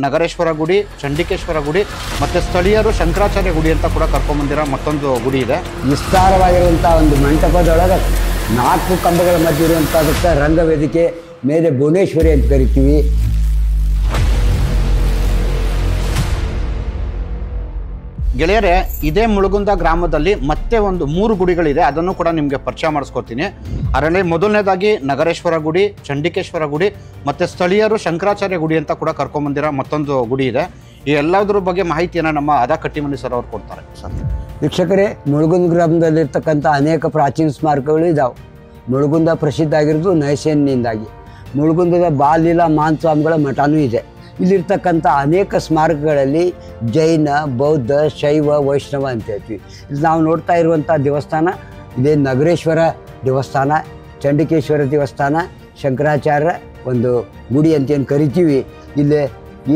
ನಗರೇಶ್ವರ ಗುಡಿ, ಚಂಡಿಕೇಶ್ವರ ಗುಡಿ ಮತ್ತು ಸ್ಥಳೀಯರು ಶಂಕರಾಚಾರ್ಯ ಗುಡಿ ಅಂತ ಕೂಡ ಕರ್ಕೊಂಡ್ಬಂದಿರೋ ಮತ್ತೊಂದು ಗುಡಿ ಇದೆ. ವಿಸ್ತಾರವಾಗಿರುವಂಥ ಒಂದು ಮಂಟಪದೊಳಗೆ 4 ಕಂಬಗಳ ಮಧ್ಯೆ ಇರುವಂಥದಕ್ಕೆ ರಂಗವೇದಿಕೆ ಮೇಲೆ ಭುವನೇಶ್ವರಿ ಅಂತ ಕರಿತೀವಿ. ಗೆಳೆಯರೇ, ಇದೇ ಮುಳುಗುಂದ ಗ್ರಾಮದಲ್ಲಿ ಮತ್ತೆ ಒಂದು 3 ಗುಡಿಗಳಿದೆ. ಅದನ್ನು ಕೂಡ ನಿಮಗೆ ಪರಿಚಯ ಮಾಡಿಸ್ಕೊತೀನಿ. ಅದರಲ್ಲಿ ಮೊದಲನೇದಾಗಿ ನಗರೇಶ್ವರ ಗುಡಿ, ಚಂಡಿಕೇಶ್ವರ ಗುಡಿ ಮತ್ತು ಸ್ಥಳೀಯರು ಶಂಕರಾಚಾರ್ಯ ಗುಡಿ ಅಂತ ಕೂಡ ಕರ್ಕೊಂಡ್ಬಂದಿರೋ ಮತ್ತೊಂದು ಗುಡಿ ಇದೆ. ಈ ಎಲ್ಲದ್ರ ಬಗ್ಗೆ ಮಾಹಿತಿಯನ್ನು ನಮ್ಮ ಅದ ಕಟ್ಟಿಮನಿ ಸರ್ ಅವ್ರು ಕೊಡ್ತಾರೆ. ಸರ್ ವೀಕ್ಷಕರೇ, ಮುಳುಗುಂದ ಗ್ರಾಮದಲ್ಲಿರ್ತಕ್ಕಂಥ ಅನೇಕ ಪ್ರಾಚೀನ ಸ್ಮಾರಕಗಳು ಇದ್ದಾವೆ. ಮುಳುಗುಂದ ಪ್ರಸಿದ್ಧ ಆಗಿರೋದು ನೈಸೇನಿಂದಾಗಿ. ಮುಳುಗುಂದದ ಬಾಲಲೀಲಾ ಮಾನಸ್ವಾಮಿಗಳ ಮಠನೂ ಇದೆ. ಇಲ್ಲಿರ್ತಕ್ಕಂಥ ಅನೇಕ ಸ್ಮಾರಕಗಳಲ್ಲಿ ಜೈನ, ಬೌದ್ಧ, ಶೈವ, ವೈಷ್ಣವ ಅಂತ ಹೇಳ್ತೀವಿ. ಇಲ್ಲಿ ನಾವು ನೋಡ್ತಾ ಇರುವಂಥ ದೇವಸ್ಥಾನ ಇದೇ ನಗರೇಶ್ವರ ದೇವಸ್ಥಾನ, ಚಂಡಿಕೇಶ್ವರ ದೇವಸ್ಥಾನ, ಶಂಕರಾಚಾರ್ಯ ಒಂದು ಗುಡಿ ಅಂತೇನು ಕರಿತೀವಿ. ಇಲ್ಲಿ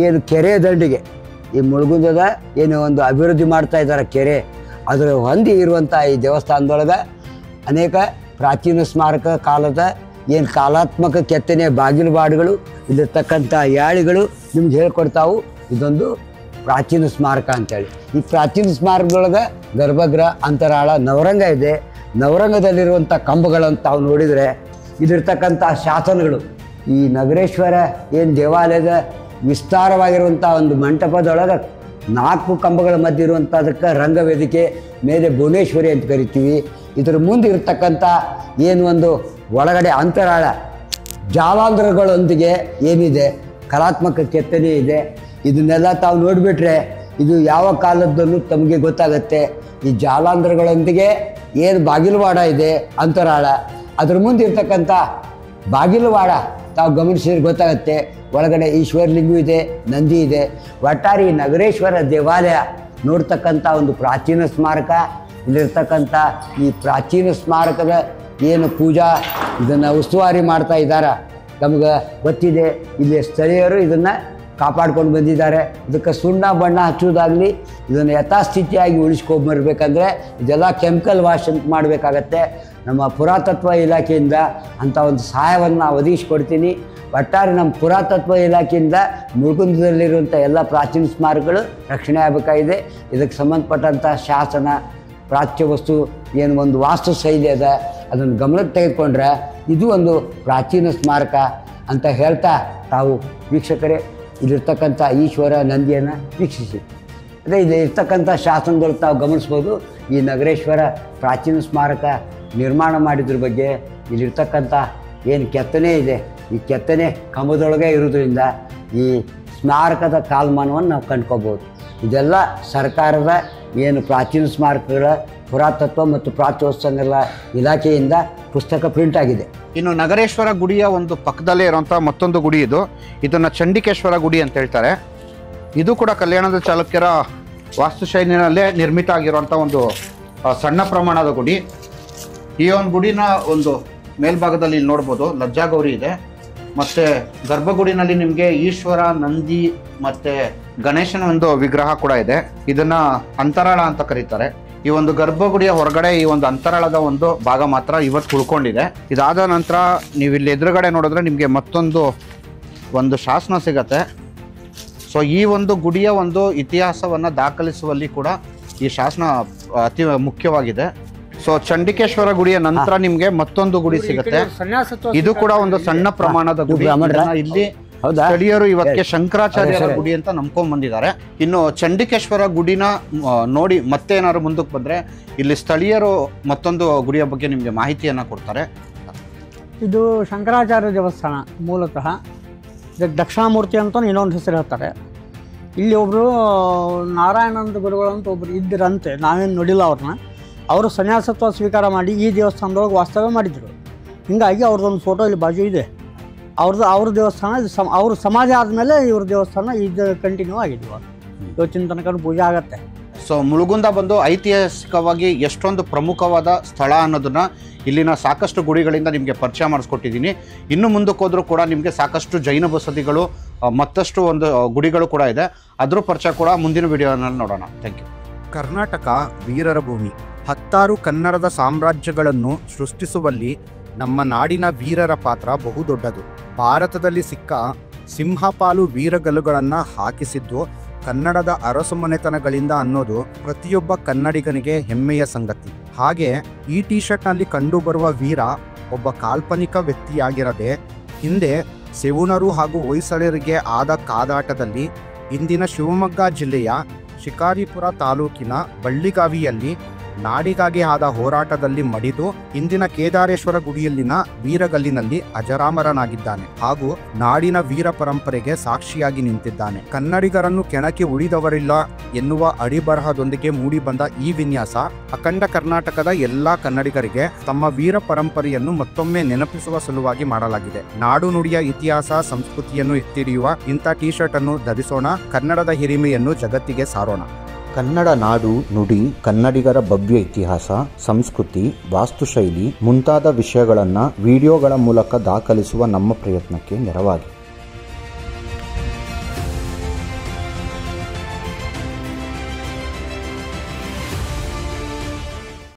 ಏನು ಕೆರೆ ದಂಡಿಗೆ ಈ ಮುಳುಗುಂದದ ಏನು ಒಂದು ಅಭಿವೃದ್ಧಿ ಮಾಡ್ತಾ ಇದ್ದಾರೆ ಕೆರೆ, ಅದರ ಹೊಂದಿ ಇರುವಂಥ ಈ ದೇವಸ್ಥಾನದೊಳಗೆ ಅನೇಕ ಪ್ರಾಚೀನ ಸ್ಮಾರಕ ಕಾಲದ ಏನು ಕಾಲಾತ್ಮಕ ಕೆತ್ತನೆ ಬಾಗಿಲುಬಾಡುಗಳು, ಇಲ್ಲಿರ್ತಕ್ಕಂಥ ಯಾಳಿಗಳು ನಿಮ್ಗೆ ಹೇಳ್ಕೊಡ್ತಾವು. ಇದೊಂದು ಪ್ರಾಚೀನ ಸ್ಮಾರಕ ಅಂತೇಳಿ. ಈ ಪ್ರಾಚೀನ ಸ್ಮಾರಕದೊಳಗೆ ಗರ್ಭಗೃಹ, ಅಂತರಾಳ, ನವರಂಗ ಇದೆ. ನವರಂಗದಲ್ಲಿರುವಂಥ ಕಂಬಗಳನ್ನು ತಾವು ನೋಡಿದರೆ ಇಲ್ಲಿರ್ತಕ್ಕಂಥ ಶಾಸನಗಳು, ಈ ನಗರೇಶ್ವರ ಏನು ದೇವಾಲಯದ ವಿಸ್ತಾರವಾಗಿರುವಂಥ ಒಂದು ಮಂಟಪದೊಳಗೆ 4 ಕಂಬಗಳ ಮಧ್ಯೆ ಇರುವಂಥದಕ್ಕೆ ರಂಗವೇದಿಕೆ ಮೇಲೆ ಭುವನೇಶ್ವರಿ ಅಂತ ಕರಿತೀವಿ. ಇದರ ಮುಂದೆ ಇರತಕ್ಕಂಥ ಏನು ಒಂದು ಒಳಗಡೆ ಅಂತರಾಳ ಜಾಲಾಂಧ್ರಗಳೊಂದಿಗೆ ಏನಿದೆ ಕಲಾತ್ಮಕ ಕೆತ್ತನೆ ಇದೆ. ಇದನ್ನೆಲ್ಲ ತಾವು ನೋಡಿಬಿಟ್ರೆ ಇದು ಯಾವ ಕಾಲದ್ದನ್ನು ತಮಗೆ ಗೊತ್ತಾಗತ್ತೆ. ಈ ಜಾಲಾಂಧ್ರಗಳೊಂದಿಗೆ ಏನು ಬಾಗಿಲುವಾಡ ಇದೆ ಅಂತರಾಳ, ಅದ್ರ ಮುಂದೆ ಇರ್ತಕ್ಕಂಥ ಬಾಗಿಲುವಾಡ ತಾವು ಗಮನಿಸಿದ್ರೆ ಗೊತ್ತಾಗತ್ತೆ. ಒಳಗಡೆ ಈಶ್ವರಲಿಂಗು ಇದೆ, ನಂದಿ ಇದೆ. ಒಟ್ಟಾರೆ ನಗರೇಶ್ವರ ದೇವಾಲಯ ನೋಡ್ತಕ್ಕಂಥ ಒಂದು ಪ್ರಾಚೀನ ಸ್ಮಾರಕ. ಇಲ್ಲಿರ್ತಕ್ಕಂಥ ಈ ಪ್ರಾಚೀನ ಸ್ಮಾರಕದ ಏನು ಪೂಜಾ ಇದನ್ನು ಉಸ್ತುವಾರಿ ಮಾಡ್ತಾ ಇದ್ದಾರೆ ನಮ್ಗೆ ಗೊತ್ತಿದೆ. ಇಲ್ಲಿ ಸ್ಥಳೀಯರು ಇದನ್ನು ಕಾಪಾಡ್ಕೊಂಡು ಬಂದಿದ್ದಾರೆ. ಇದಕ್ಕೆ ಸುಣ್ಣ ಬಣ್ಣ ಹಚ್ಚೋದಾಗಲಿ, ಇದನ್ನು ಯಥಾಸ್ಥಿತಿಯಾಗಿ ಉಳಿಸ್ಕೊಂಬರ್ಬೇಕಂದ್ರೆ ಇದೆಲ್ಲ ಕೆಮಿಕಲ್ ವಾಶ್ ಅಂತ ಮಾಡಬೇಕಾಗತ್ತೆ. ನಮ್ಮ ಪುರಾತತ್ವ ಇಲಾಖೆಯಿಂದ ಅಂಥ ಒಂದು ಸಹಾಯವನ್ನು ನಾವು ಒದಗಿಸ್ಕೊಡ್ತೀನಿ. ಒಟ್ಟಾರೆ ನಮ್ಮ ಪುರಾತತ್ವ ಇಲಾಖೆಯಿಂದ ಮುಳುಗುಂದದಲ್ಲಿರುವಂಥ ಎಲ್ಲ ಪ್ರಾಚೀನ ಸ್ಮಾರಕಗಳು ರಕ್ಷಣೆ ಆಗಬೇಕಾಗಿದೆ. ಇದಕ್ಕೆ ಸಂಬಂಧಪಟ್ಟಂಥ ಶಾಸನ, ಪ್ರಾಚ್ಯ ವಸ್ತು ಏನು ಒಂದು ವಾಸ್ತು ಶೈಲಿ ಅದ, ಅದನ್ನು ಗಮನಕ್ಕೆ ತೆಗೆದುಕೊಂಡ್ರೆ ಇದು ಒಂದು ಪ್ರಾಚೀನ ಸ್ಮಾರಕ ಅಂತ ಹೇಳ್ತಾ ತಾವು ವೀಕ್ಷಕರೇ ಇಲ್ಲಿರ್ತಕ್ಕಂಥ ಈಶ್ವರ ನಂದಿಯನ್ನು ವೀಕ್ಷಿಸಿ. ಅದೇ ಇಲ್ಲಿ ಇರ್ತಕ್ಕಂಥ ಶಾಸನಗಳು ತಾವು ಗಮನಿಸ್ಬೋದು. ಈ ನಗರೇಶ್ವರ ಪ್ರಾಚೀನ ಸ್ಮಾರಕ ನಿರ್ಮಾಣ ಮಾಡಿದ್ರ ಬಗ್ಗೆ ಇಲ್ಲಿರ್ತಕ್ಕಂಥ ಏನು ಕೆತ್ತನೆ ಇದೆ, ಈ ಕೆತ್ತನೆ ಕಂಬದೊಳಗೆ ಇರೋದ್ರಿಂದ ಈ ಸ್ಮಾರಕದ ಕಾಲಮಾನವನ್ನು ನಾವು ಕಂಡ್ಕೋಬೋದು. ಇದೆಲ್ಲ ಸರ್ಕಾರದ ಏನು ಪ್ರಾಚೀನ ಸ್ಮಾರಕಗಳ ಪುರಾತತ್ವ ಮತ್ತು ಪ್ರಾಚ್ಯವಸ್ತುಗಳ ಇಲಾಖೆಯಿಂದ ಪುಸ್ತಕ ಪ್ರಿಂಟ್ ಆಗಿದೆ. ಇನ್ನು ನಗರೇಶ್ವರ ಗುಡಿಯ ಒಂದು ಪಕ್ಕದಲ್ಲೇ ಇರುವಂಥ ಮತ್ತೊಂದು ಗುಡಿ ಇದು. ಇದನ್ನು ಚಂಡಿಕೇಶ್ವರ ಗುಡಿ ಅಂತ ಹೇಳ್ತಾರೆ. ಇದು ಕೂಡ ಕಲ್ಯಾಣದ ಚಾಲುಕ್ಯರ ವಾಸ್ತುಶೈಲಿನಲ್ಲೇ ನಿರ್ಮಿತ ಆಗಿರುವಂಥ ಒಂದು ಸಣ್ಣ ಪ್ರಮಾಣದ ಗುಡಿ. ಈ ಒಂದು ಗುಡಿನ ಒಂದು ಮೇಲ್ಭಾಗದಲ್ಲಿ ಇಲ್ಲಿ ನೋಡ್ಬೋದು ಲಜ್ಜಾಗೌರಿ ಇದೆ. ಮತ್ತು ಗರ್ಭಗುಡಿನಲ್ಲಿ ನಿಮಗೆ ಈಶ್ವರ, ನಂದಿ ಮತ್ತು ಗಣೇಶನ ಒಂದು ವಿಗ್ರಹ ಕೂಡ ಇದೆ. ಇದನ್ನು ಅಂತರಾಳ ಅಂತ ಕರೀತಾರೆ. ಈ ಒಂದು ಗರ್ಭಗುಡಿಯ ಹೊರಗಡೆ ಈ ಒಂದು ಅಂತರಾಳದ ಒಂದು ಭಾಗ ಮಾತ್ರ ಇವತ್ತು ಉಳ್ಕೊಂಡಿದೆ. ಇದಾದ ನಂತರ ನೀವು ಇಲ್ಲಿ ಎದುರುಗಡೆ ನೋಡಿದ್ರೆ ನಿಮಗೆ ಒಂದು ಶಾಸನ ಸಿಗತ್ತೆ. ಸೊ ಈ ಒಂದು ಗುಡಿಯ ಒಂದು ಇತಿಹಾಸವನ್ನು ದಾಖಲಿಸುವಲ್ಲಿ ಕೂಡ ಈ ಶಾಸನ ಅತಿ ಮುಖ್ಯವಾಗಿದೆ. ಸೊ ಚಂಡಿಕೇಶ್ವರ ಗುಡಿಯ ನಂತರ ನಿಮಗೆ ಮತ್ತೊಂದು ಗುಡಿ ಸಿಗುತ್ತೆ. ಇದು ಕೂಡ ಒಂದು ಸಣ್ಣ ಪ್ರಮಾಣದ ಗುಡಿ. ಇಲ್ಲಿ ಸ್ಥಳೀಯರು ಇವತ್ತಿಗೆ ಶಂಕರಾಚಾರ್ಯರ ಗುಡಿ ಅಂತ ನಂಬ್ಕೊಂಡ್ ಬಂದಿದ್ದಾರೆ. ಇನ್ನು ಚಂಡಿಕೇಶ್ವರ ಗುಡಿನ ನೋಡಿ ಮತ್ತೆ ಏನಾದ್ರು ಮುಂದಕ್ಕೆ ಬಂದ್ರೆ ಇಲ್ಲಿ ಸ್ಥಳೀಯರು ಮತ್ತೊಂದು ಗುಡಿಯ ಬಗ್ಗೆ ನಿಮಗೆ ಮಾಹಿತಿಯನ್ನ ಕೊಡ್ತಾರೆ. ಇದು ಶಂಕರಾಚಾರ್ಯ ದೇವಸ್ಥಾನ. ಮೂಲತಃ ಇದಕ್ಕೆ ದಕ್ಷಿಣಾಮೂರ್ತಿ ಅಂತ ಇನ್ನೊಂದು ಹೆಸರು ಹೇಳ್ತಾರೆ. ಇಲ್ಲಿ ಒಬ್ಬರು ನಾರಾಯಣಾನಂದ ಗುರುಗಳಂತ ಒಬ್ರು ಇದ್ದರಂತೆ, ನಾವೇನು ನೋಡಿಲ್ಲ ಅವ್ರನ್ನ. ಅವರು ಸನ್ಯಾಸತ್ವ ಸ್ವೀಕಾರ ಮಾಡಿ ಈ ದೇವಸ್ಥಾನದೊಳಗೆ ವಾಸ್ತವ್ಯ ಮಾಡಿದರು. ಹೀಗಾಗಿ ಅವ್ರದ್ದೊಂದು ಫೋಟೋ ಇಲ್ಲಿ ಬಾಜು ಇದೆ. ಅವ್ರ ದೇವಸ್ಥಾನ ಇದು ಅವ್ರ ಸಮಾಧಿ ಆದಮೇಲೆ ಇವ್ರ ದೇವಸ್ಥಾನ ಇದು ಕಂಟಿನ್ಯೂ ಆಗಿದೆ. ಇವತ್ತಿನ ತನಕ ಪೂಜೆ ಆಗತ್ತೆ. ಸೊ ಮುಳುಗುಂದ ಬಂದು ಐತಿಹಾಸಿಕವಾಗಿ ಎಷ್ಟೊಂದು ಪ್ರಮುಖವಾದ ಸ್ಥಳ ಅನ್ನೋದನ್ನ ಇಲ್ಲಿನ ಸಾಕಷ್ಟು ಗುಡಿಗಳಿಂದ ನಿಮಗೆ ಪರಿಚಯ ಮಾಡಿಸ್ಕೊಟ್ಟಿದ್ದೀನಿ. ಇನ್ನು ಮುಂದಕ್ಕೆ ಹೋದ್ರೂ ಕೂಡ ನಿಮಗೆ ಸಾಕಷ್ಟು ಜೈನ ಬಸದಿಗಳು ಮತ್ತಷ್ಟು ಒಂದು ಗುಡಿಗಳು ಕೂಡ ಇದೆ. ಅದ್ರ ಪರಿಚಯ ಕೂಡ ಮುಂದಿನ ವಿಡಿಯೋನಲ್ಲಿ ನೋಡೋಣ. Thank you. ಕರ್ನಾಟಕ ವೀರರ ಭೂಮಿ. 10 ಕನ್ನಡದ ಸಾಮ್ರಾಜ್ಯಗಳನ್ನು ಸೃಷ್ಟಿಸುವಲ್ಲಿ ನಮ್ಮ ನಾಡಿನ ವೀರರ ಪಾತ್ರ ಬಹುದೊಡ್ಡದು. ಭಾರತದಲ್ಲಿ ಸಿಕ್ಕ ಸಿಂಹಪಾಲು ವೀರಗಲ್ಲುಗಳನ್ನು ಹಾಕಿಸಿದ್ದು ಕನ್ನಡದ ಅರಸು ಮನೆತನಗಳಿಂದ ಅನ್ನೋದು ಪ್ರತಿಯೊಬ್ಬ ಕನ್ನಡಿಗನಿಗೆ ಹೆಮ್ಮೆಯ ಸಂಗತಿ. ಹಾಗೆ ಈ ಟಿ ಶರ್ಟ್ನಲ್ಲಿ ಕಂಡುಬರುವ ವೀರ ಒಬ್ಬ ಕಾಲ್ಪನಿಕ ವ್ಯಕ್ತಿಯಾಗಿರದೆ ಹಿಂದೆ ಸೆವುಣರು ಹಾಗೂ ಹೊಯ್ಸಳರಿಗೆ ಆದ ಕಾದಾಟದಲ್ಲಿ ಇಂದಿನ ಶಿವಮೊಗ್ಗ ಜಿಲ್ಲೆಯ ಶಿಕಾರಿಪುರ ತಾಲೂಕಿನ ಬಳ್ಳಿಗಾವಿಯಲ್ಲಿ ನಾಡಿಗಾಗಿ ಆದ ಹೋರಾಟದಲ್ಲಿ ಮಡಿದು ಇಂದಿನ ಕೇದಾರೇಶ್ವರ ಗುಡಿಯಲ್ಲಿನ ವೀರಗಲ್ಲಿನಲ್ಲಿ ಅಜರಾಮರನಾಗಿದ್ದಾನೆ ಹಾಗೂ ನಾಡಿನ ವೀರ ಪರಂಪರೆಗೆ ಸಾಕ್ಷಿಯಾಗಿ ನಿಂತಿದ್ದಾನೆ. ಕನ್ನಡಿಗರನ್ನು ಕೆಣಕಿ ಉಳಿದವರಿಲ್ಲ ಎನ್ನುವ ಅಡಿಬರಹದೊಂದಿಗೆ ಮೂಡಿಬಂದ ಈ ವಿನ್ಯಾಸ ಅಖಂಡ ಕರ್ನಾಟಕದ ಎಲ್ಲಾ ಕನ್ನಡಿಗರಿಗೆ ತಮ್ಮ ವೀರ ಪರಂಪರೆಯನ್ನು ಮತ್ತೊಮ್ಮೆ ನೆನಪಿಸುವ ಸಲುವಾಗಿ ಮಾಡಲಾಗಿದೆ. ನಾಡು ನುಡಿಯ ಇತಿಹಾಸ ಸಂಸ್ಕೃತಿಯನ್ನು ಎತ್ತಿಡಿಯುವ ಇಂಥ ಟಿ ಶರ್ಟ್ ಅನ್ನು ಧರಿಸೋಣ. ಕನ್ನಡದ ಹಿರಿಮೆಯನ್ನು ಜಗತ್ತಿಗೆ ಸಾರೋಣ. ಕನ್ನಡ ನಾಡು ನುಡಿ, ಕನ್ನಡಿಗರ ಭವ್ಯ ಇತಿಹಾಸ, ಸಂಸ್ಕೃತಿ, ವಾಸ್ತುಶೈಲಿ ಮುಂತಾದ ವಿಷಯಗಳನ್ನು ವಿಡಿಯೋಗಳ ಮೂಲಕ ದಾಖಲಿಸುವ ನಮ್ಮ ಪ್ರಯತ್ನಕ್ಕೆ ನೆರವಾಗಿ